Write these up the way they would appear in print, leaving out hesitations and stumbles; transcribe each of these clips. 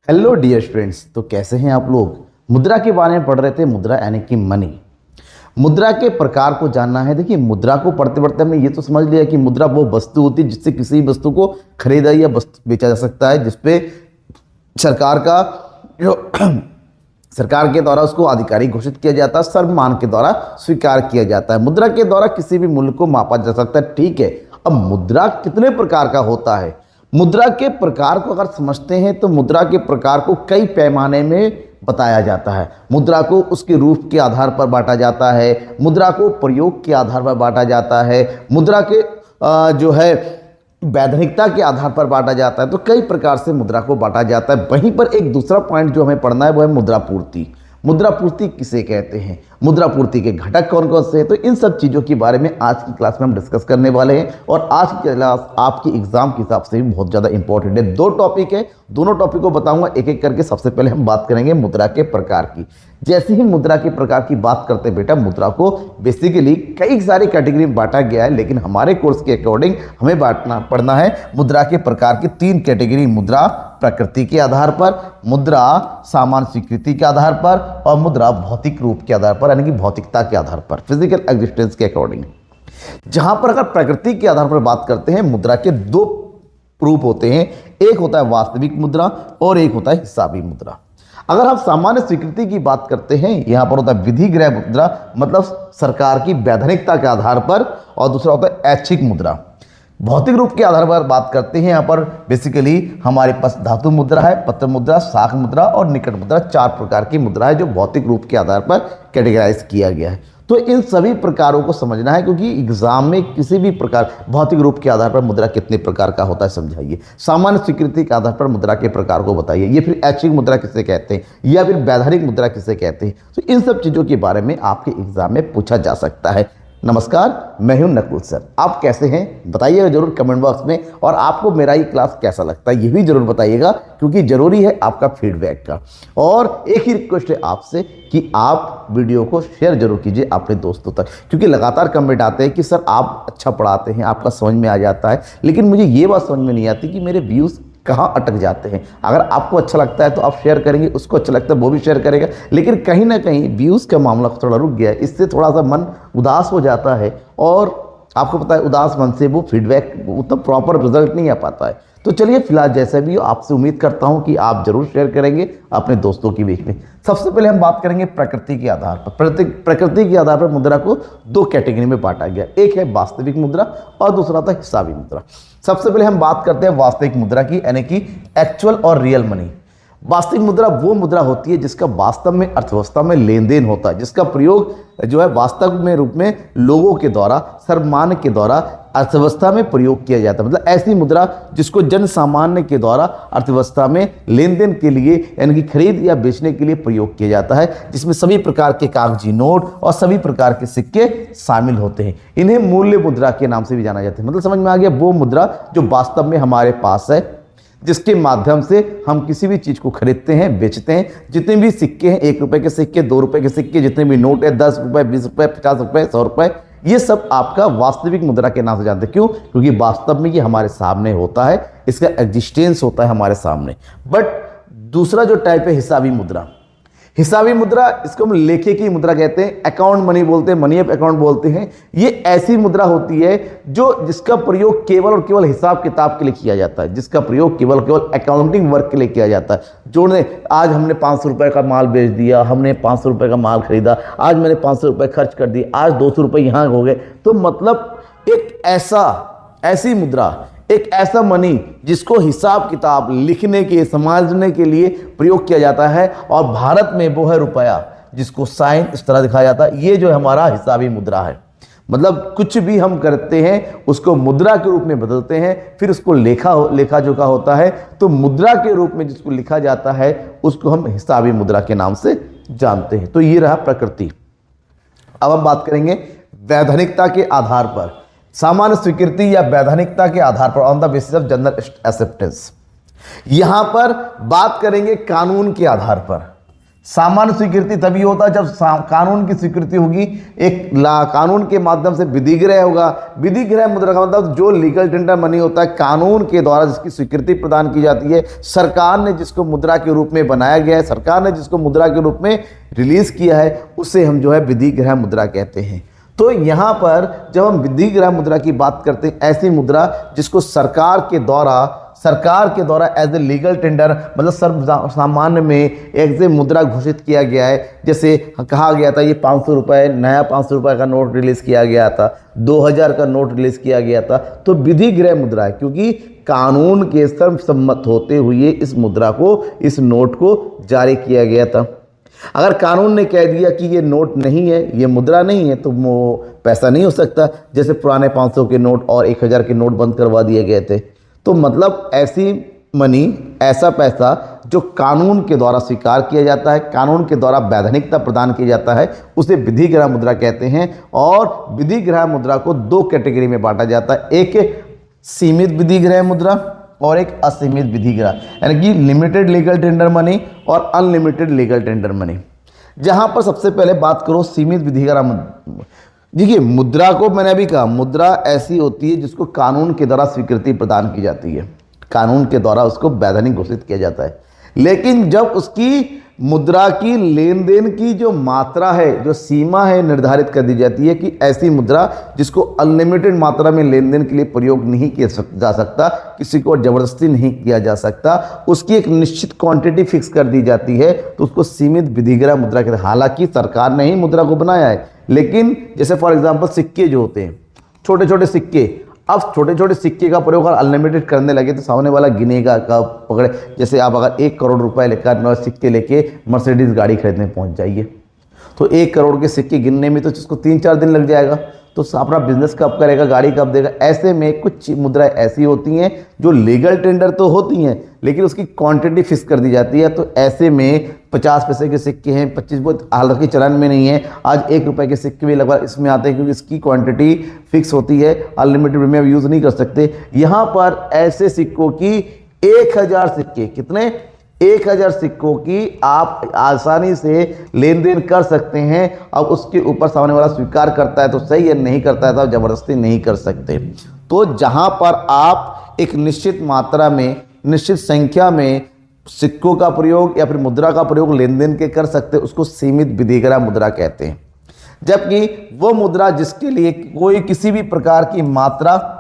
Hello dear friends. तो कैसे हैं आप लोग। मुद्रा के बारे में पढ़ रहे थे। मुद्रा यानी कि मनी। मुद्रा के प्रकार को जानना है। देखिए, मुद्रा को पढ़ते पढ़ते हमने ये तो समझ लिया कि मुद्रा वो वस्तु होती है जिससे किसी भी वस्तु को खरीदा या वस्तु बेचा जा सकता है, जिसपे सरकार का जो सरकार के द्वारा उसको आधिकारिक घोषित किया जाता है, सर्वमान के द्वारा स्वीकार किया जाता है। मुद्रा के द्वारा किसी भी मूल्य को मापा जा सकता है। ठीक है, अब मुद्रा कितने प्रकार का होता है। मुद्रा के प्रकार को अगर समझते हैं तो मुद्रा के प्रकार को कई पैमाने में बताया जाता है। मुद्रा को उसके रूप के आधार पर बांटा जाता है, मुद्रा को प्रयोग के आधार पर बांटा जाता है, मुद्रा के जो है वैधानिकता के आधार पर बांटा जाता है। तो कई प्रकार से मुद्रा को बांटा जाता है। वहीं पर एक दूसरा पॉइंट जो हमें पढ़ना है वो है मुद्रा पूर्ति। मुद्रा पूर्ति किसे कहते हैं, मुद्रा पूर्ति के घटक कौन कौन से हैं, तो इन सब चीज़ों के बारे में आज की क्लास में हम डिस्कस करने वाले हैं। और आज की क्लास आपकी एग्जाम के हिसाब से भी बहुत ज़्यादा इंपॉर्टेंट है। दो टॉपिक है, दोनों टॉपिक को बताऊंगा एक एक करके। सबसे पहले हम बात करेंगे मुद्रा के प्रकार की। जैसे ही मुद्रा के प्रकार की बात करते बेटा, मुद्रा को बेसिकली कई सारी कैटेगरी में बांटा गया है, लेकिन हमारे कोर्स के अकॉर्डिंग हमें पढ़ना है मुद्रा के प्रकार की तीन कैटेगरी। मुद्रा प्रकृति के आधार पर, मुद्रा सामान्य स्वीकृति के आधार पर, और मुद्रा भौतिक रूप के आधार पर, यानी कि भौतिकता के आधार पर, फिजिकल एग्जिस्टेंस के अकॉर्डिंग। जहां पर अगर प्रकृति के आधार पर बात करते हैं, मुद्रा के दो रूप होते हैं। एक होता है वास्तविक मुद्रा और एक होता है हिसाबी मुद्रा। अगर हम सामान्य स्वीकृति की बात करते हैं, यहां पर होता है विधिग्राह्य मुद्रा, मतलब सरकार की वैधानिकता के आधार पर, और दूसरा होता है ऐच्छिक मुद्रा। भौतिक रूप के आधार पर बात करते हैं, यहाँ पर बेसिकली हमारे पास धातु मुद्रा है, पत्र मुद्रा, शाख मुद्रा और निकट मुद्रा। चार प्रकार की मुद्रा है जो भौतिक रूप के आधार पर कैटेगराइज किया गया है। तो इन सभी प्रकारों को समझना है, क्योंकि एग्जाम में किसी भी प्रकार भौतिक रूप के आधार पर मुद्रा कितने प्रकार का होता है समझाइए, सामान्य स्वीकृति के आधार पर मुद्रा के प्रकार को बताइए, ये फिर ऐच्छिक मुद्रा किसे कहते हैं, या फिर वैधानिक मुद्रा किसे कहते हैं। तो इन सब चीज़ों के बारे में आपके एग्जाम में पूछा जा सकता है। नमस्कार, मैं हूं नकुल सर। आप कैसे हैं बताइएगा जरूर कमेंट बॉक्स में, और आपको मेरा ये क्लास कैसा लगता है ये भी जरूर बताइएगा, क्योंकि जरूरी है आपका फीडबैक का। और एक ही रिक्वेस्ट है आपसे कि आप वीडियो को शेयर जरूर कीजिए अपने दोस्तों तक, क्योंकि लगातार कमेंट आते हैं कि सर आप अच्छा पढ़ाते हैं, आपका समझ में आ जाता है, लेकिन मुझे ये बात समझ में नहीं आती कि मेरे व्यूज़ कहाँ अटक जाते हैं। अगर आपको अच्छा लगता है तो आप शेयर करेंगे, उसको अच्छा लगता है वो भी शेयर करेगा, लेकिन कहीं ना कहीं व्यूज़ का मामला थोड़ा रुक गया है। इससे थोड़ा सा मन उदास हो जाता है, और आपको पता है उदास मन से वो फीडबैक उतना प्रॉपर रिजल्ट नहीं आ पाता है। तो चलिए, फिलहाल जैसा भी हो, आपसे उम्मीद करता हूं कि आप जरूर शेयर करेंगे अपने दोस्तों के बीच में। सबसे पहले हम बात करेंगे प्रकृति के आधार पर। प्रकृति के आधार पर मुद्रा को दो कैटेगरी में बांटा गया। एक है वास्तविक मुद्रा और दूसरा था हिसाबी मुद्रा। सबसे पहले हम बात करते हैं वास्तविक मुद्रा की, यानी कि एक्चुअल और रियल मनी। वास्तविक मुद्रा वो मुद्रा होती है जिसका वास्तव में अर्थव्यवस्था में लेन देन होता है, जिसका प्रयोग जो है वास्तव में रूप में लोगों के द्वारा, सर्वमान्य के द्वारा अर्थव्यवस्था में प्रयोग किया जाता है। मतलब ऐसी मुद्रा जिसको जन सामान्य के द्वारा अर्थव्यवस्था में लेन देन के लिए, यानी कि खरीद या बेचने के लिए प्रयोग किया जाता है, जिसमें सभी प्रकार के कागजी नोट और सभी प्रकार के सिक्के शामिल होते हैं। इन्हें मूल्य मुद्रा के नाम से भी जाना जाता है। मतलब समझ में आ गया, वो मुद्रा जो वास्तव में हमारे पास है, जिसके माध्यम से हम किसी भी चीज़ को खरीदते हैं, बेचते हैं। जितने भी सिक्के हैं, 1 रुपए के सिक्के, 2 रुपए के सिक्के, जितने भी नोट है, 10 रुपए, 20 रुपए, 50 रुपए, 100 रुपए, ये सब आपका वास्तविक मुद्रा के नाम से जानते हैं। क्यों? क्योंकि वास्तव में ये हमारे सामने होता है, इसका एग्जिस्टेंस होता है हमारे सामने। बट दूसरा जो टाइप है हिसाबी मुद्रा। हिसाबी मुद्रा, इसको हम लेखे की मुद्रा कहते हैं, अकाउंट मनी बोलते हैं, मनी ऑफ अकाउंट बोलते हैं। ये ऐसी मुद्रा होती है जिसका प्रयोग केवल और केवल हिसाब किताब के लिए किया जाता है, जिसका प्रयोग केवल अकाउंटिंग वर्क के लिए किया जाता है। जोड़ने, आज हमने 500 रुपए का माल बेच दिया, हमने 500 रुपए का माल खरीदा, आज मैंने 500 रुपए खर्च कर दिए, आज 200 रुपए यहाँ हो गए। तो मतलब एक ऐसी मुद्रा, एक ऐसा मनी जिसको हिसाब किताब लिखने के, समझने के लिए प्रयोग किया जाता है। और भारत में वो है रुपया, जिसको साइन इस तरह दिखाया जाता है। ये जो हमारा हिसाबी मुद्रा है। मतलब कुछ भी हम करते हैं उसको मुद्रा के रूप में बदलते हैं, फिर उसको लेखा जोखा होता है। तो मुद्रा के रूप में जिसको लिखा जाता है उसको हम हिसाबी मुद्रा के नाम से जानते हैं। तो ये रहा प्रकृति। अब हम बात करेंगे वैधानिकता के आधार पर, सामान्य स्वीकृति या वैधानिकता के आधार पर, on the basis of general acceptance. यहां पर बात करेंगे कानून के आधार पर। सामान्य स्वीकृति तभी होता है जब कानून की स्वीकृति होगी, एक कानून के माध्यम से विधिग्रह होगा। विधिग्रह मुद्रा का मतलब जो लीगल टेंडर मनी होता है, कानून के द्वारा जिसकी स्वीकृति प्रदान की जाती है, सरकार ने जिसको मुद्रा के रूप में बनाया गया है, सरकार ने जिसको मुद्रा के रूप में रिलीज किया है, उसे हम जो है विधिग्रह मुद्रा कहते हैं। तो यहाँ पर जब हम विधिग्रह मुद्रा की बात करते हैं, ऐसी मुद्रा जिसको सरकार के द्वारा एज ए लीगल टेंडर मतलब सर्व सामान्य में एक मुद्रा घोषित किया गया है। जैसे कहा गया था ये 500 रुपये, नया 500 रुपये का नोट रिलीज किया गया था, 2000 का नोट रिलीज किया गया था, तो विधिग्रह मुद्रा है, क्योंकि कानून के सर्वसम्मत होते हुए इस मुद्रा को, इस नोट को जारी किया गया था। अगर कानून ने कह दिया कि ये नोट नहीं है, ये मुद्रा नहीं है, तो वो पैसा नहीं हो सकता। जैसे पुराने 500 के नोट और 1000 के नोट बंद करवा दिए गए थे। तो मतलब ऐसी मनी, ऐसा पैसा जो कानून के द्वारा स्वीकार किया जाता है, कानून के द्वारा वैधानिकता प्रदान किया जाता है, उसे विधिग्रह मुद्रा कहते हैं। और विधिग्रह मुद्रा को दो कैटेगरी में बांटा जाता है, एक सीमित विधिग्रह मुद्रा और एक असीमित विधिग्रह, यानी कि लिमिटेड लीगल टेंडर मनी और अनलिमिटेड लीगल टेंडर मनी। जहां पर सबसे पहले बात करो सीमित विधिग्रह मुद्रा। देखिए, मुद्रा को मैंने अभी कहा, मुद्रा ऐसी होती है जिसको कानून के द्वारा स्वीकृति प्रदान की जाती है, कानून के द्वारा उसको वैधानिक घोषित किया जाता है। लेकिन जब उसकी मुद्रा की लेन देन की जो मात्रा है, जो सीमा है, निर्धारित कर दी जाती है कि ऐसी मुद्रा जिसको अनलिमिटेड मात्रा में लेन देन के लिए प्रयोग नहीं किया जा सकता, किसी को जबरदस्ती नहीं किया जा सकता, उसकी एक निश्चित क्वांटिटी फिक्स कर दी जाती है, तो उसको सीमित विधिग्रह मुद्रा कहते हैं। हालांकि सरकार ने ही मुद्रा को बनाया है, लेकिन जैसे फॉर एग्जाम्पल सिक्के जो होते हैं, छोटे छोटे सिक्के, अब छोटे छोटे सिक्के का प्रयोग अगर अनलिमिटेड करने लगे तो सामने वाला गिनेगा का पकड़े। जैसे आप अगर 1 करोड़ रुपए लेकर 9 सिक्के लेके मर्सिडीज गाड़ी खरीदने पहुंच जाइए, तो 1 करोड़ के सिक्के गिनने में तो उसको 3-4 दिन लग जाएगा, तो अपना बिजनेस कब करेगा, गाड़ी कब देगा। ऐसे में कुछ मुद्राएं ऐसी होती हैं जो लीगल टेंडर तो होती हैं, लेकिन उसकी क्वांटिटी फिक्स कर दी जाती है। तो ऐसे में 50 पैसे के सिक्के हैं, 25 बहुत हालांकि चलन में नहीं है, आज 1 रुपये के सिक्के भी लगभग इसमें आते हैं, क्योंकि इसकी क्वांटिटी फिक्स होती है, अनलिमिटेड में आप यूज़ नहीं कर सकते। यहाँ पर ऐसे सिक्कों की 1000 सिक्के, कितने, 1000 सिक्कों की आप आसानी से लेन देन कर सकते हैं। अब उसके ऊपर सामने वाला स्वीकार करता है तो सही है, नहीं करता है तो आप जबरदस्ती नहीं कर सकते। तो जहां पर आप एक निश्चित मात्रा में, निश्चित संख्या में सिक्कों का प्रयोग या फिर मुद्रा का प्रयोग लेन देन के कर सकते, उसको सीमित विधिग्रह मुद्रा कहते हैं। जबकि वो मुद्रा जिसके लिए कोई किसी भी प्रकार की मात्रा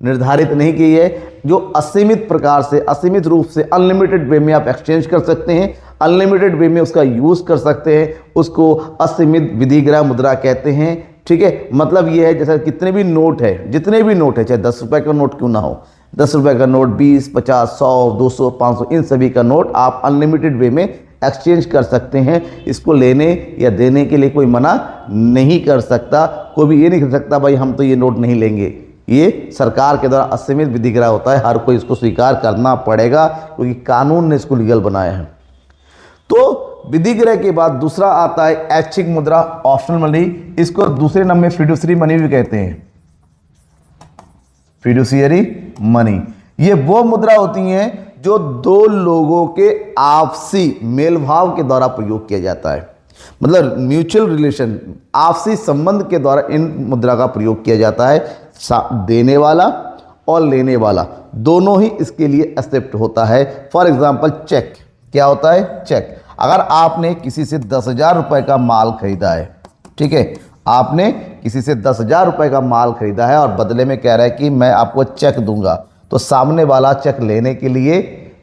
निर्धारित नहीं की है, जो असीमित प्रकार से, असीमित रूप से अनलिमिटेड वे में आप एक्सचेंज कर सकते हैं, अनलिमिटेड वे में उसका यूज कर सकते हैं, उसको असीमित विधिग्रह मुद्रा कहते हैं। ठीक है, मतलब ये है जैसे कितने भी नोट है, जितने भी नोट है, चाहे 10 रुपए का नोट क्यों ना हो, 10 रुपए का नोट, 20, 50, 100, 200, 500, इन सभी का नोट आप अनलिमिटेड वे में एक्सचेंज कर सकते हैं। इसको लेने या देने के लिए कोई मना नहीं कर सकता, कोई भी ये नहीं कर सकता भाई हम तो ये नोट नहीं लेंगे। ये सरकार के द्वारा असीमित विधिग्रह होता है, हर कोई इसको स्वीकार करना पड़ेगा, क्योंकि कानून ने इसको लीगल बनाया है। तो विधिग्रह के बाद दूसरा आता है ऐच्छिक मुद्रा, ऑप्शनल मनी। इसको दूसरे नाम में फिड्यूसरी मनी भी कहते हैं, फिड्यूशियरी मनी। ये वो मुद्रा होती हैं जो दो लोगों के आपसी मेल भाव के द्वारा प्रयोग किया जाता है, मतलब म्यूचुअल रिलेशन, आपसी संबंध के द्वारा इन मुद्रा का प्रयोग किया जाता है। देने वाला और लेने वाला दोनों ही इसके लिए एक्सेप्ट होता है। फॉर एग्जांपल चेक, क्या होता है, चेक। अगर आपने किसी से 10,000 रुपए का माल खरीदा है, ठीक है, आपने किसी से 10,000 रुपए का माल खरीदा है और बदले में कह रहा है कि मैं आपको चेक दूंगा, तो सामने वाला चेक लेने के लिए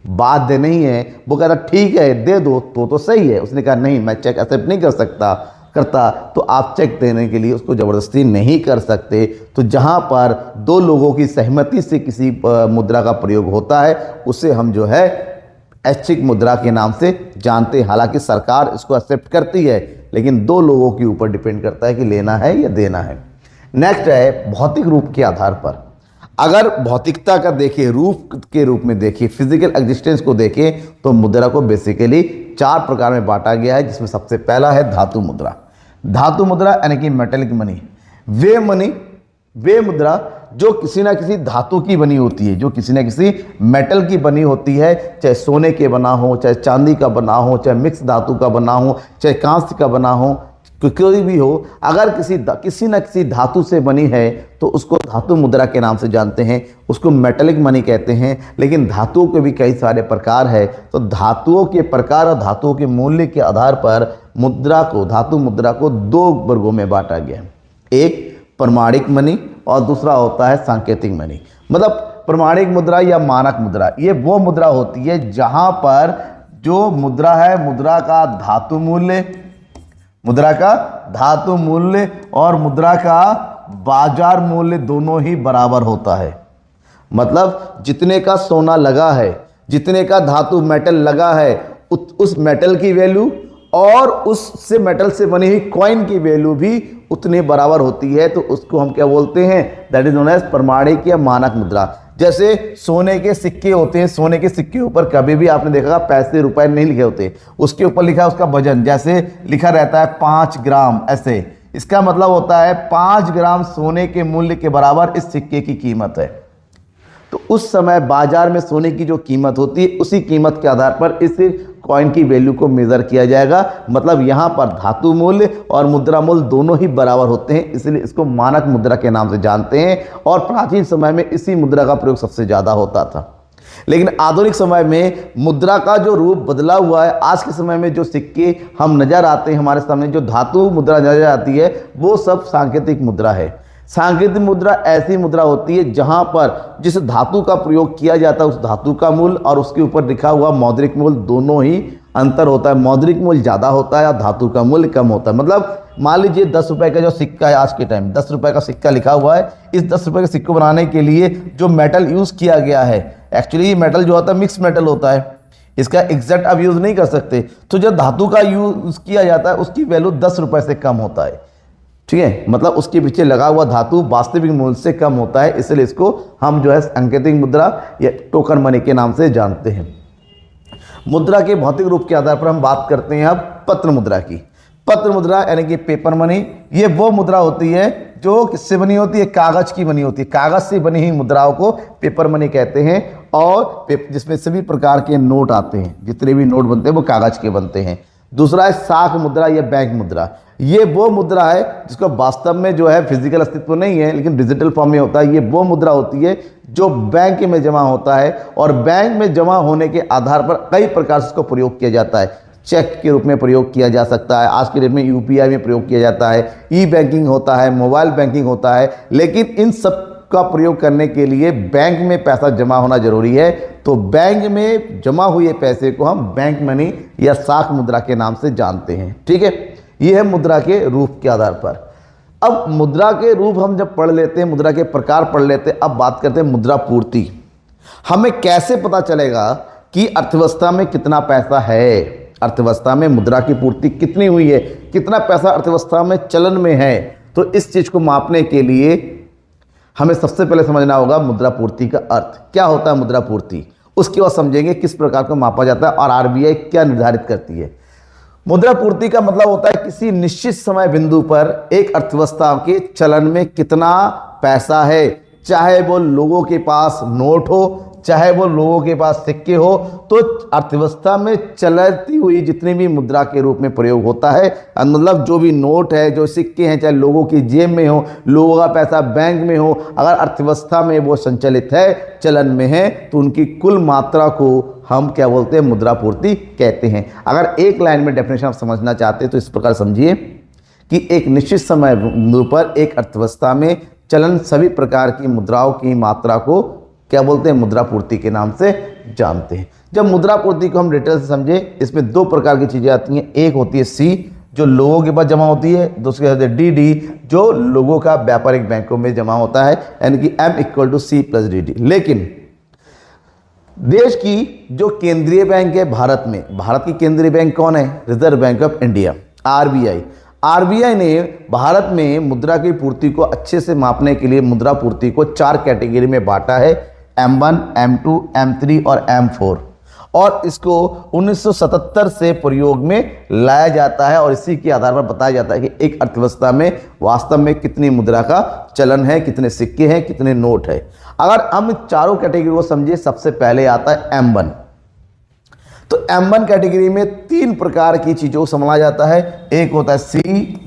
बाध्य नहीं है, वो कह रहा ठीक है दे दो, तो सही है। उसने कहा नहीं मैं चेक एक्सेप्ट नहीं कर सकता, तो आप चेक देने के लिए उसको ज़बरदस्ती नहीं कर सकते। तो जहाँ पर दो लोगों की सहमति से किसी मुद्रा का प्रयोग होता है, उसे हम जो है ऐच्छिक मुद्रा के नाम से जानते हैं। हालांकि सरकार इसको एक्सेप्ट करती है, लेकिन दो लोगों के ऊपर डिपेंड करता है कि लेना है या देना है। नेक्स्ट है भौतिक रूप के आधार पर। अगर भौतिकता का देखिए, रूप के रूप में देखिए, फिजिकल एग्जिस्टेंस को देखें, तो मुद्रा को बेसिकली 4 प्रकार में बांटा गया है, जिसमें सबसे पहला है धातु मुद्रा। धातु मुद्रा यानी कि मेटेलिक मनी, वे मुद्रा जो किसी ना किसी धातु की बनी होती है, जो किसी ना किसी मेटल की बनी होती है, चाहे सोने के बना हो, चाहे चांदी का बना हो, चाहे मिक्स धातु का बना हो, चाहे कांस्य का बना हो, कोई भी हो, अगर किसी न किसी धातु से बनी है तो उसको धातु मुद्रा के नाम से जानते हैं, उसको मेटेलिक मनी कहते हैं। लेकिन धातुओं के भी कई सारे प्रकार है, तो धातुओं के प्रकार और धातुओं के मूल्य के आधार पर धातु मुद्रा को दो वर्गों में बांटा गया। एक प्रमाणिक मनी और दूसरा होता है सांकेतिक मनी। मतलब प्रमाणिक मुद्रा या मानक मुद्रा, ये वो मुद्रा होती है जहां पर जो मुद्रा है, मुद्रा का धातु मूल्य और मुद्रा का बाजार मूल्य दोनों ही बराबर होता है। मतलब जितने का सोना लगा है, जितने का धातु मेटल लगा है, उस मेटल की वैल्यू और उससे मेटल से बनी हुई कॉइन की वैल्यू भी उतनी बराबर होती है। तो उसको हम क्या बोलते हैं, दैट इज नोन एज प्रमाणिक या मानक मुद्रा। जैसे सोने के सिक्के होते हैं, सोने के सिक्के ऊपर कभी भी आपने देखा पैसे रुपए नहीं लिखे होते, उसके ऊपर लिखा है उसका वजन, जैसे लिखा रहता है 5 ग्राम, ऐसे। इसका मतलब होता है 5 ग्राम सोने के मूल्य के बराबर इस सिक्के की कीमत है। तो उस समय बाजार में सोने की जो कीमत होती है, उसी कीमत के आधार पर इस कॉइन की वैल्यू को मेजर किया जाएगा। मतलब यहाँ पर धातु मूल्य और मुद्रा मूल्य दोनों ही बराबर होते हैं, इसलिए इसको मानक मुद्रा के नाम से जानते हैं। और प्राचीन समय में इसी मुद्रा का प्रयोग सबसे ज़्यादा होता था। लेकिन आधुनिक समय में मुद्रा का जो रूप बदला हुआ है, आज के समय में जो सिक्के हम नज़र आते हैं हमारे सामने, जो धातु मुद्रा नजर आती है, वो सब सांकेतिक मुद्रा है। सांकेतिक मुद्रा ऐसी मुद्रा होती है जहां पर जिस धातु का प्रयोग किया जाता है, उस धातु का मूल्य और उसके ऊपर लिखा हुआ मौद्रिक मूल्य दोनों ही अंतर होता है। मौद्रिक मूल्य ज़्यादा होता है और धातु का मूल्य कम होता है। मतलब मान लीजिए 10 रुपए का जो सिक्का है, आज के टाइम 10 रुपए का सिक्का लिखा हुआ है, इस 10 रुपए के सिक्के बनाने के लिए जो मेटल यूज़ किया गया है, एक्चुअली ये मेटल जो होता है मिक्स मेटल होता है, इसका एग्जैक्ट आप यूज़ नहीं कर सकते। तो जो धातु का यूज़ किया जाता है उसकी वैल्यू 10 रुपए से कम होता है। ठीक है, मतलब उसके पीछे लगा हुआ धातु वास्तविक मूल्य से कम होता है, इसलिए इसको हम जो है सांकेतिक मुद्रा या टोकन मनी के नाम से जानते हैं। मुद्रा के भौतिक रूप के आधार पर हम बात करते हैं अब पत्र मुद्रा की। पत्र मुद्रा यानी कि पेपर मनी, ये वो मुद्रा होती है जो किससे बनी होती है, कागज की बनी होती है। कागज से बनी हुई मुद्राओं को पेपर मनी कहते हैं। और जिसमें सभी प्रकार के नोट आते हैं, जितने भी नोट बनते हैं वो कागज के बनते हैं। दूसरा है साख मुद्रा या बैंक मुद्रा। ये वो मुद्रा है जिसका वास्तव में जो है फिजिकल अस्तित्व नहीं है, लेकिन डिजिटल फॉर्म में होता है। ये वो मुद्रा होती है जो बैंक में जमा होता है और बैंक में जमा होने के आधार पर कई प्रकार से इसको प्रयोग किया जाता है। चेक के रूप में प्रयोग किया जा सकता है, आज के डेट में यूपीआई में प्रयोग किया जाता है, ई बैंकिंग होता है, मोबाइल बैंकिंग होता है। लेकिन इन सब का प्रयोग करने के लिए बैंक में पैसा जमा होना जरूरी है। तो बैंक में जमा हुए पैसे को हम बैंक मनी या साख मुद्रा के नाम से जानते हैं। ठीक है, ये है मुद्रा के रूप के आधार पर। अब मुद्रा के रूप हम जब पढ़ लेते हैं, मुद्रा के प्रकार पढ़ लेते हैं, अब बात करते हैं मुद्रा पूर्ति। हमें कैसे पता चलेगा कि अर्थव्यवस्था में कितना पैसा है, अर्थव्यवस्था में मुद्रा की पूर्ति कितनी हुई है, कितना पैसा अर्थव्यवस्था में चलन में है। तो इस चीज को मापने के लिए हमें सबसे पहले समझना होगा मुद्रा पूर्ति का अर्थ क्या होता है। मुद्रा पूर्ति, उसके बाद समझेंगे किस प्रकार को मापा जाता है और आरबीआई क्या निर्धारित करती है। मुद्रा पूर्ति का मतलब होता है किसी निश्चित समय बिंदु पर एक अर्थव्यवस्था के चलन में कितना पैसा है, चाहे वो लोगों के पास नोट हो, चाहे वो लोगों के पास सिक्के हो। तो अर्थव्यवस्था में चलती हुई जितनी भी मुद्रा के रूप में प्रयोग होता है, मतलब जो भी नोट है, जो सिक्के हैं, चाहे लोगों की जेब में हो, लोगों का पैसा बैंक में हो, अगर अर्थव्यवस्था में वो संचालित है, चलन में है, तो उनकी कुल मात्रा को हम क्या बोलते हैं, मुद्रा पूर्ति कहते हैं। अगर एक लाइन में डेफिनेशन आप समझना चाहते हैं तो इस प्रकार समझिए कि एक निश्चित समय बिंदु पर एक अर्थव्यवस्था में चलन सभी प्रकार की मुद्राओं की मात्रा को क्या बोलते हैं, मुद्रा पूर्ति के नाम से जानते हैं। जब मुद्रा पूर्ति को हम डिटेल से समझे, इसमें दो प्रकार की चीजें आती हैं। एक होती है सी, जो लोगों के पास जमा होती है, दूसरी होती है डी, जो लोगों का व्यापारिक बैंकों में जमा होता है, यानी कि M=C+DD। लेकिन देश की जो केंद्रीय बैंक है भारत में, भारत की केंद्रीय बैंक कौन है, reserve bank of India, RBI. RBI ने भारत में मुद्रा की पूर्ति को अच्छे से मापने के लिए मुद्रा पूर्ति को 4 कैटेगरी में बांटा है, M1, M2, M3 और M4। और इसको 1977 से प्रयोग में लाया जाता है और इसी के आधार पर बताया जाता है कि एक अर्थव्यवस्था में वास्तव में कितनी मुद्रा का चलन है, कितने सिक्के हैं, कितने नोट है। अगर हम चारों कैटेगरी को समझे, सबसे पहले आता है M1। तो M1 कैटेगरी में 3 प्रकार की चीजों को समझा जाता है। एक होता है C,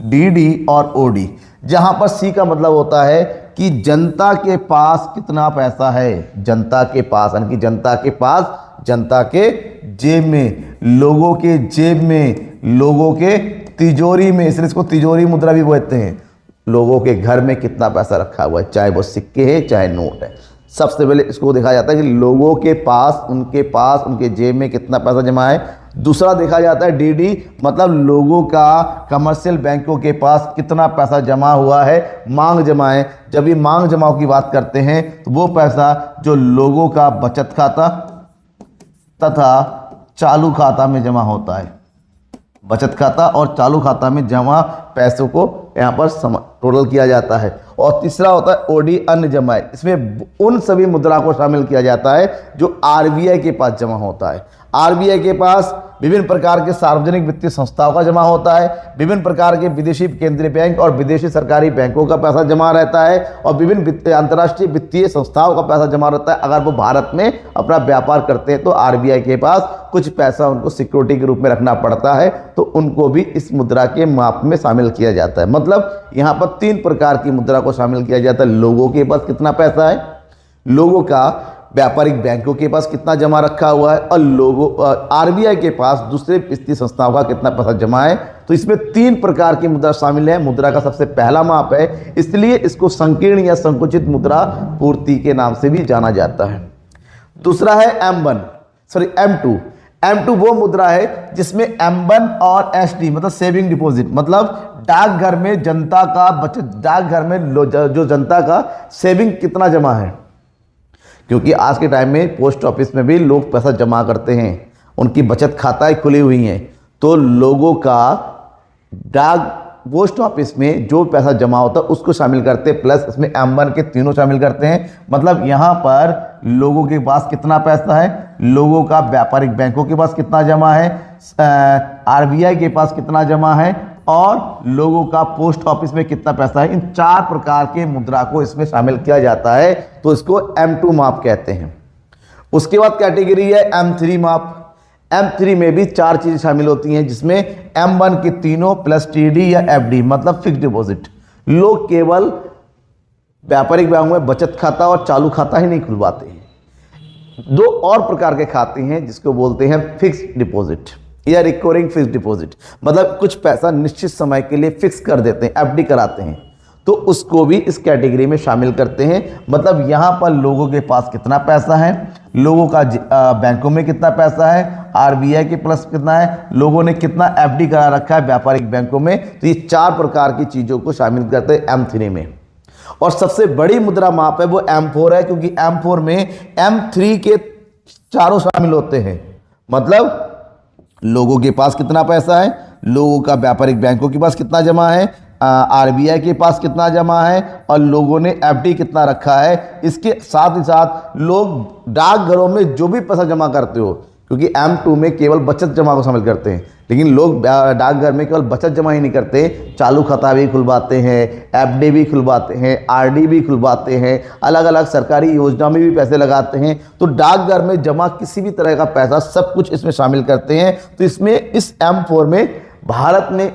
DD और OD, जहां पर C का मतलब होता है कि जनता के पास कितना पैसा है, जनता के पास, यानी कि जनता के पास, जनता के जेब में, लोगों के जेब में, लोगों के तिजोरी में, इसलिए इसको तिजोरी मुद्रा भी बोलते हैं। लोगों के घर में कितना पैसा रखा हुआ है, चाहे वो सिक्के है चाहे नोट है। सबसे पहले इसको देखा जाता है कि लोगों के पास, उनके जेब में कितना पैसा जमा है। दूसरा देखा जाता है डीडी, मतलब लोगों का कमर्शियल बैंकों के पास कितना पैसा जमा हुआ है, मांग जमा है। जब ये मांग जमाव की बात करते हैं तो वो पैसा जो लोगों का बचत खाता तथा चालू खाता में जमा होता है, बचत खाता और चालू खाता में जमा पैसों को यहाँ पर टोटल किया जाता है। और तीसरा होता है ओडी, अन्य जमाएं। इसमें उन सभी मुद्रा को शामिल किया जाता है जो आरबीआई के पास जमा होता है। आरबीआई के पास विभिन्न प्रकार के सार्वजनिक वित्तीय संस्थाओं का जमा होता है, विभिन्न प्रकार के विदेशी केंद्रीय बैंक और विदेशी सरकारी बैंकों का पैसा जमा रहता है, और विभिन्न अंतर्राष्ट्रीय वित्तीय संस्थाओं का पैसा जमा रहता है। अगर वो भारत में अपना व्यापार करते हैं तो आरबीआई के पास कुछ पैसा उनको सिक्योरिटी के रूप में रखना पड़ता है, तो उनको भी इस मुद्रा के माप में शामिल किया जाता है। मतलब यहाँ पर 3 प्रकार की मुद्रा को शामिल किया जाता है। लोगों के पास कितना पैसा है, लोगों का व्यापारिक बैंकों के पास कितना जमा रखा हुआ है, और आरबीआई के पास दूसरे वित्तीय संस्थाओं का कितना पैसा जमा है। तो इसमें 3 प्रकार की मुद्रा शामिल है। मुद्रा का सबसे पहला माप है, इसलिए इसको संकीर्ण या संकुचित मुद्रा पूर्ति के नाम से भी जाना जाता है। दूसरा है M2। M2 वो मुद्रा है जिसमें M1 और SD मतलब सेविंग डिपॉजिट, मतलब डाकघर में जनता का बचत, डाकघर में जो जनता का सेविंग कितना जमा है, क्योंकि आज के टाइम में पोस्ट ऑफिस में भी लोग पैसा जमा करते हैं, उनकी बचत खाताएं खुली हुई हैं, तो लोगों का डाक पोस्ट ऑफिस में जो पैसा जमा होता है उसको शामिल करते हैं, प्लस इसमें M1 के तीनों शामिल करते हैं। मतलब यहाँ पर लोगों के पास कितना पैसा है, लोगों का व्यापारिक बैंकों के पास कितना जमा है, आरबीआई के पास कितना जमा है, और लोगों का पोस्ट ऑफिस में कितना पैसा है। इन 4 प्रकार के मुद्रा को इसमें शामिल किया जाता है, तो इसको M2 माप कहते हैं। उसके बाद कैटेगरी है M3 माप। M3 में भी 4 चीजें शामिल होती हैं, जिसमें M1 के तीनों प्लस TD या FD मतलब फिक्स डिपॉजिट। लोग केवल व्यापारिक बैंक में बचत खाता और चालू खाता ही नहीं खुलवाते हैं, 2 और प्रकार के खाते हैं जिसको बोलते हैं फिक्स डिपॉजिट या रिकरिंग फिक्स डिपॉजिट। मतलब कुछ पैसा निश्चित समय के लिए फिक्स कर देते हैं, FD कराते हैं, तो उसको भी इस कैटेगरी में शामिल करते हैं। मतलब यहाँ पर लोगों के पास कितना पैसा है, लोगों का बैंकों में कितना पैसा है, आरबीआई के प्लस कितना है, लोगों ने कितना FD करा रखा है व्यापारिक बैंकों में, तो ये 4 प्रकार की चीज़ों को शामिल करते हैं M3 में। और सबसे बड़ी मुद्रा माप है वो M4 है, क्योंकि M4 में M3 के चारों शामिल होते हैं। मतलब लोगों के पास कितना पैसा है, लोगों का व्यापारिक बैंकों के पास कितना जमा है, आरबीआई के पास कितना जमा है, और लोगों ने FD कितना रखा है। इसके साथ ही साथ लोग डाकघरों में जो भी पैसा जमा करते हो, क्योंकि M2 में केवल बचत जमा को शामिल करते हैं, लेकिन लोग डाकघर में केवल बचत जमा ही नहीं करते, चालू खाता भी खुलवाते हैं, FD भी खुलवाते हैं, RD भी खुलवाते हैं, अलग अलग सरकारी योजना में भी पैसे लगाते हैं। तो डाकघर में जमा किसी भी तरह का पैसा सब कुछ इसमें शामिल करते हैं। तो इसमें इस M4 में भारत में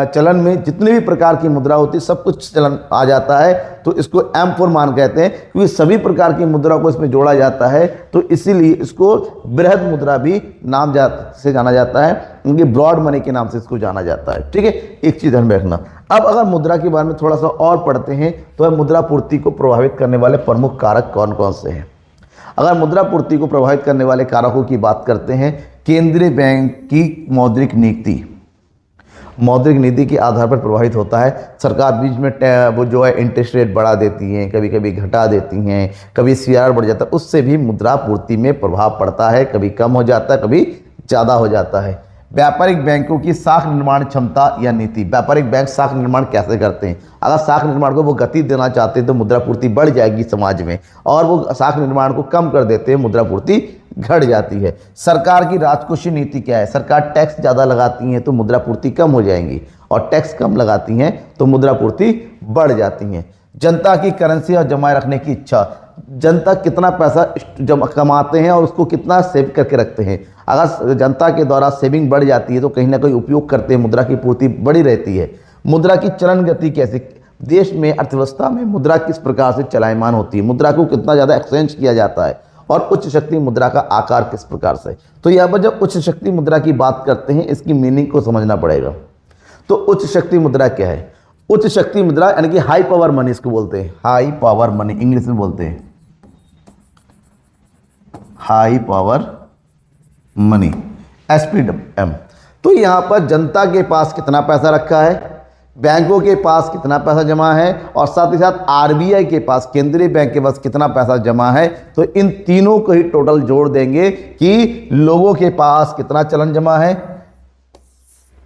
चलन में जितने भी प्रकार की मुद्रा होती है सब कुछ चलन आ जाता है, तो इसको M4 मान कहते हैं, क्योंकि सभी प्रकार की मुद्रा को इसमें जोड़ा जाता है। तो इसीलिए इसको बृहद मुद्रा भी नाम से जाना जाता है, उनके ब्रॉड मनी के नाम से इसको जाना जाता है। ठीक है, एक चीज़ ध्यान में रखना। अब अगर मुद्रा के बारे में थोड़ा सा और पढ़ते हैं तो मुद्रा पूर्ति को प्रभावित करने वाले प्रमुख कारक कौन कौन से हैं। अगर मुद्रा पूर्ति को प्रभावित करने वाले कारकों की बात करते हैं, केंद्रीय बैंक की मौद्रिक नीति के आधार पर प्रभावित होता है। सरकार बीच में वो जो है इंटरेस्ट रेट बढ़ा देती हैं, कभी कभी घटा देती हैं, कभी CRR बढ़ जाता है, उससे भी मुद्रा पूर्ति में प्रभाव पड़ता है, कभी कम हो जाता है, कभी ज़्यादा हो जाता है। व्यापारिक बैंकों की शाख निर्माण क्षमता या नीति। व्यापारिक बैंक शाख निर्माण कैसे करते हैं? अगर शाख निर्माण को वो गति देना चाहते हैं तो मुद्रापूर्ति बढ़ जाएगी समाज में, और वो शाख निर्माण को कम कर देते हैं, मुद्रापूर्ति घट जाती है। सरकार की राजकोषीय नीति क्या है? सरकार टैक्स ज़्यादा लगाती है तो मुद्रापूर्ति कम हो जाएंगी, और टैक्स कम लगाती हैं तो मुद्रापूर्ति बढ़ जाती है। जनता की करेंसी और जमाए रखने की इच्छा। जनता कितना पैसा जमा कमाते हैं और उसको कितना सेव करके रखते हैं। अगर जनता के द्वारा सेविंग बढ़ जाती है तो कहीं ना कहीं उपयोग करते हैं, मुद्रा की पूर्ति बड़ी रहती है। मुद्रा की चलन गति कैसे? देश में अर्थव्यवस्था में मुद्रा किस प्रकार से चलायमान होती है, मुद्रा को कितना ज़्यादा एक्सचेंज किया जाता है, और उच्च शक्ति मुद्रा का आकार किस प्रकार से। तो यहाँ पर जब उच्च शक्ति मुद्रा की बात करते हैं, इसकी मीनिंग को समझना पड़ेगा। तो उच्च शक्ति मुद्रा क्या है? उच्च शक्ति मुद्रा यानी कि हाई पावर मनी इसको बोलते हैं, हाई पावर मनी इंग्लिश में बोलते हैं, हाई पावर मनी, SPM। तो यहां पर जनता के पास कितना पैसा रखा है, बैंकों के पास कितना पैसा जमा है, और साथ ही साथ RBI के पास, केंद्रीय बैंक के पास कितना पैसा जमा है। तो इन तीनों को ही टोटल जोड़ देंगे कि लोगों के पास कितना चलन जमा है,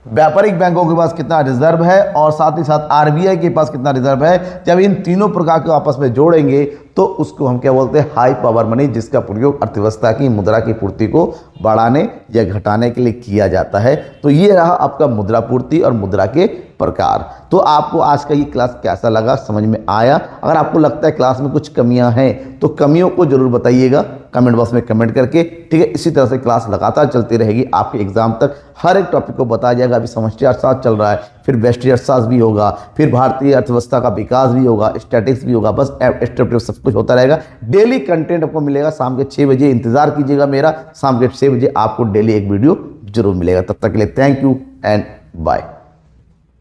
व्यापारिक बैंकों के पास कितना रिजर्व है, और साथ ही साथ RBI के पास कितना रिजर्व है। जब इन तीनों प्रकार को आपस में जोड़ेंगे तो उसको हम क्या बोलते हैं? हाई पावर मनी, जिसका प्रयोग अर्थव्यवस्था की मुद्रा की पूर्ति को बढ़ाने या घटाने के लिए किया जाता है। तो ये रहा आपका मुद्रा पूर्ति और मुद्रा के प्रकार। तो आपको आज का ये क्लास कैसा लगा, समझ में आया? अगर आपको लगता है क्लास में कुछ कमियां हैं तो कमियों को जरूर बताइएगा कमेंट बॉक्स में कमेंट करके, ठीक है। इसी तरह से क्लास लगातार चलती रहेगी, आपके एग्जाम तक हर एक टॉपिक को बताया जाएगा। अभी समष्टि अर्थशास्त्र चल रहा है, फिर व्यष्टि अर्थशास्त्र भी होगा, फिर भारतीय अर्थव्यवस्था का विकास भी होगा, स्टैटिक्स भी होगा, बस स्टेप सब कुछ होता रहेगा। डेली कंटेंट आपको मिलेगा। शाम के 6 बजे इंतजार कीजिएगा मेरा, शाम के 6 बजे आपको डेली एक वीडियो जरूर मिलेगा। तब तक के लिए थैंक यू एंड बाय।